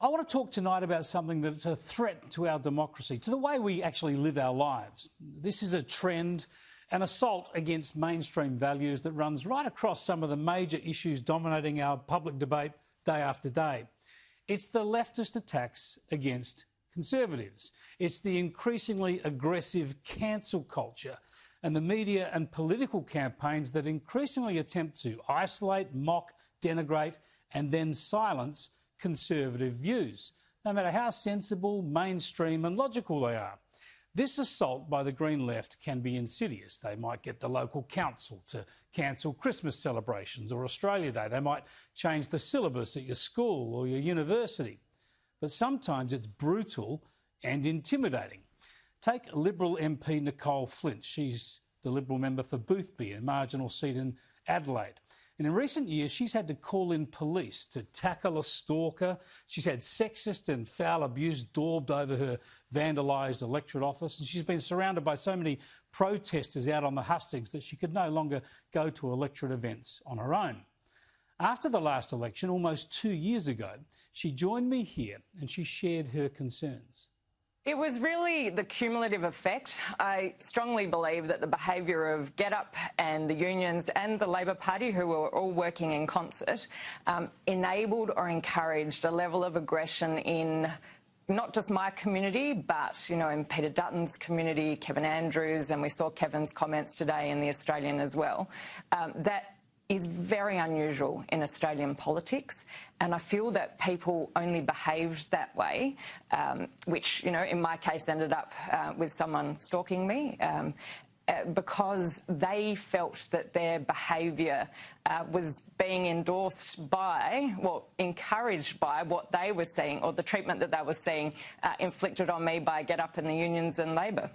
I want to talk tonight about something that's a threat to our democracy, to the way we actually live our lives. This is a trend, an assault against mainstream values that runs right across some of the major issues dominating our public debate day after day. It's the leftist attacks against conservatives. It's the increasingly aggressive cancel culture and the media and political campaigns that increasingly attempt to isolate, mock, denigrate and then silence conservative views, no matter how sensible, mainstream and logical they are. This assault by the Green Left can be insidious. They might get the local council to cancel Christmas celebrations or Australia Day. They might change the syllabus at your school or your university. But sometimes it's brutal and intimidating. Take Liberal MP Nicole Flint. She's the Liberal member for Boothby, a marginal seat in Adelaide. And in recent years, she's had to call in police to tackle a stalker. She's had sexist and foul abuse daubed over her vandalised electorate office. And she's been surrounded by so many protesters out on the hustings that she could no longer go to electorate events on her own. After the last election, almost 2 years ago, she joined me here and she shared her concerns. It was really the cumulative effect. I strongly believe that the behaviour of GetUp and the unions and the Labor Party, who were all working in concert, enabled or encouraged a level of aggression in not just my community, but, you know, in Peter Dutton's community, Kevin Andrews, and we saw Kevin's comments today in The Australian as well, that is very unusual in Australian politics, and I feel that people only behaved that way, which, you know, in my case ended up with someone stalking me, because they felt that their behaviour was being endorsed by, well, encouraged by what they were seeing, or the treatment that they were seeing inflicted on me by GetUp and the unions and Labor.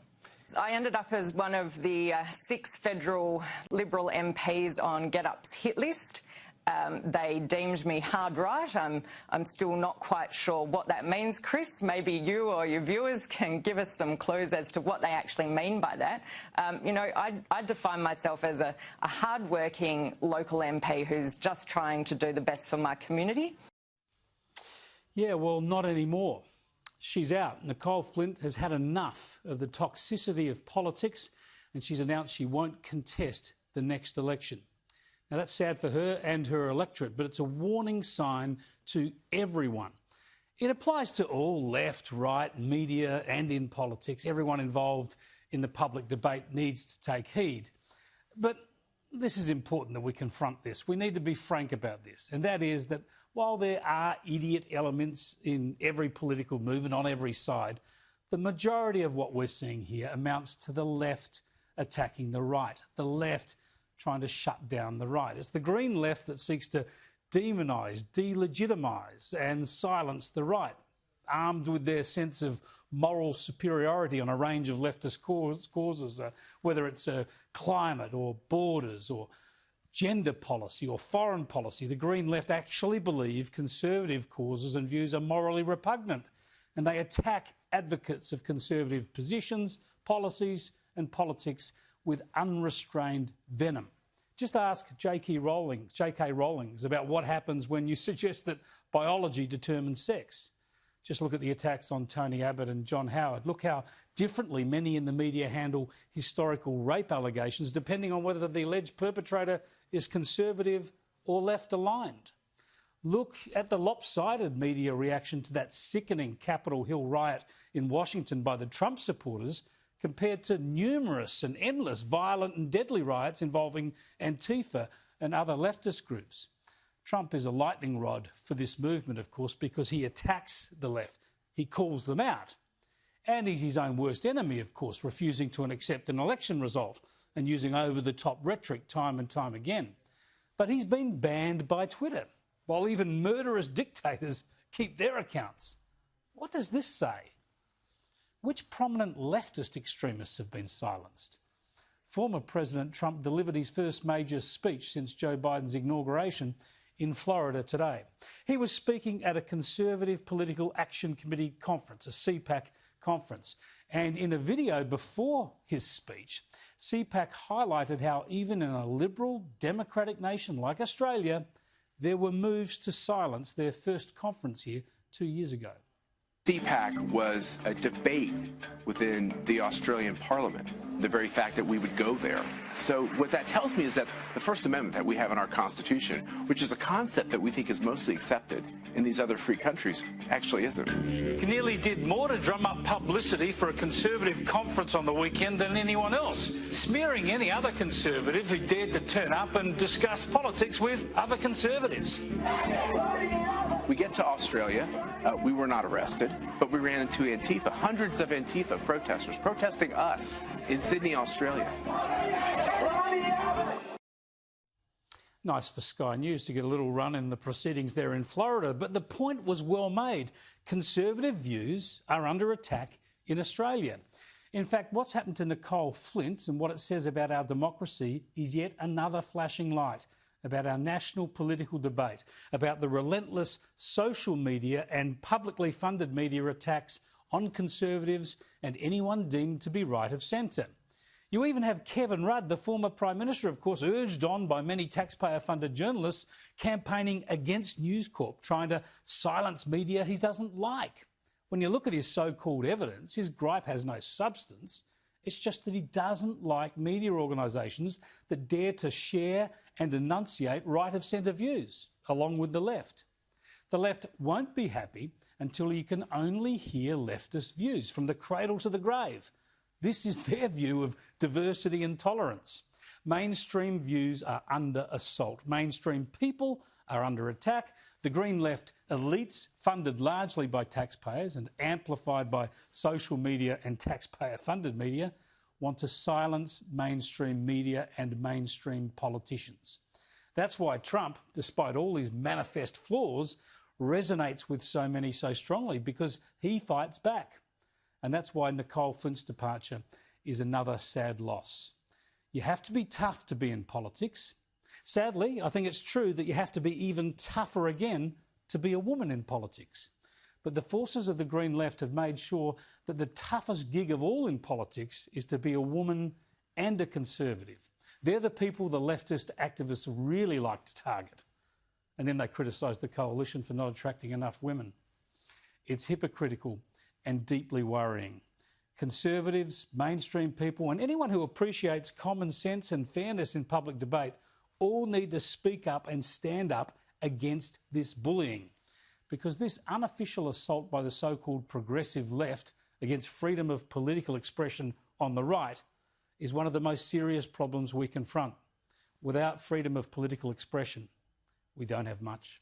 I ended up as one of the 6 federal Liberal MPs on GetUp's hit list. They deemed me hard right. I'm still not quite sure what that means, Chris. Maybe you or your viewers can give us some clues as to what they actually mean by that. You know, I define myself as a hard-working local MP who's just trying to do the best for my community. Yeah, well, not anymore. She's out. Nicole Flint has had enough of the toxicity of politics and she's announced she won't contest the next election. Now, that's sad for her and her electorate, but it's a warning sign to everyone. It applies to all left, right, media and in politics. Everyone involved in the public debate needs to take heed. But this is important that we confront this. We need to be frank about this, and that is that while there are idiot elements in every political movement on every side, the majority of what we're seeing here amounts to the left attacking the right, the left trying to shut down the right. It's the Green Left that seeks to demonise, delegitimise and silence the right, armed with their sense of moral superiority on a range of leftist causes, whether it's climate or borders or gender policy or foreign policy. The Green Left actually believe conservative causes and views are morally repugnant, and they attack advocates of conservative positions, policies and politics with unrestrained venom. Just ask J.K. Rowling about what happens when you suggest that biology determines sex. Just look at the attacks on Tony Abbott and John Howard. Look how differently many in the media handle historical rape allegations, depending on whether the alleged perpetrator is conservative or left-aligned. Look at the lopsided media reaction to that sickening Capitol Hill riot in Washington by the Trump supporters, compared to numerous and endless violent and deadly riots involving Antifa and other leftist groups. Trump is a lightning rod for this movement, of course, because he attacks the left. He calls them out. And he's his own worst enemy, of course, refusing to accept an election result and using over-the-top rhetoric time and time again. But he's been banned by Twitter, while even murderous dictators keep their accounts. What does this say? Which prominent leftist extremists have been silenced? Former President Trump delivered his first major speech since Joe Biden's inauguration in Florida today. He was speaking at a Conservative Political Action Committee conference, a CPAC conference, and in a video before his speech, CPAC highlighted how even in a liberal democratic nation like Australia, there were moves to silence their first conference here 2 years ago. CPAC was a debate within the Australian Parliament, the very fact that we would go there. So what that tells me is that the First Amendment that we have in our Constitution, which is a concept that we think is mostly accepted in these other free countries, actually isn't. He nearly did more to drum up publicity for a Conservative conference on the weekend than anyone else, smearing any other Conservative who dared to turn up and discuss politics with other Conservatives. We get to Australia, we were not arrested, but we ran into Antifa, hundreds of Antifa protesters protesting us in Sydney, Australia. Nice for Sky News to get a little run in the proceedings there in Florida, but the point was well made. Conservative views are under attack in Australia. In fact, what's happened to Nicole Flint and what it says about our democracy is yet another flashing light about our national political debate, about the relentless social media and publicly funded media attacks on Conservatives and anyone deemed to be right of centre. You even have Kevin Rudd, the former Prime Minister, of course, urged on by many taxpayer-funded journalists, campaigning against News Corp, trying to silence media he doesn't like. When you look at his so-called evidence, his gripe has no substance. It's just that he doesn't like media organisations that dare to share and enunciate right-of-centre views, along with the left. The left won't be happy until you can only hear leftist views from the cradle to the grave. This is their view of diversity and tolerance. Mainstream views are under assault. Mainstream people are under attack. The Green left elites, funded largely by taxpayers and amplified by social media and taxpayer-funded media, want to silence mainstream media and mainstream politicians. That's why Trump, despite all his manifest flaws, resonates with so many so strongly, because he fights back. And that's why Nicole Flint's departure is another sad loss. You have to be tough to be in politics. Sadly, I think it's true that you have to be even tougher again to be a woman in politics. But the forces of the Green left have made sure that the toughest gig of all in politics is to be a woman and a Conservative. They're the people the leftist activists really like to target. And then they criticise the coalition for not attracting enough women. It's hypocritical and deeply worrying. Conservatives, mainstream people, and anyone who appreciates common sense and fairness in public debate all need to speak up and stand up against this bullying. Because this unofficial assault by the so-called progressive left against freedom of political expression on the right is one of the most serious problems we confront. Without freedom of political expression, we don't have much.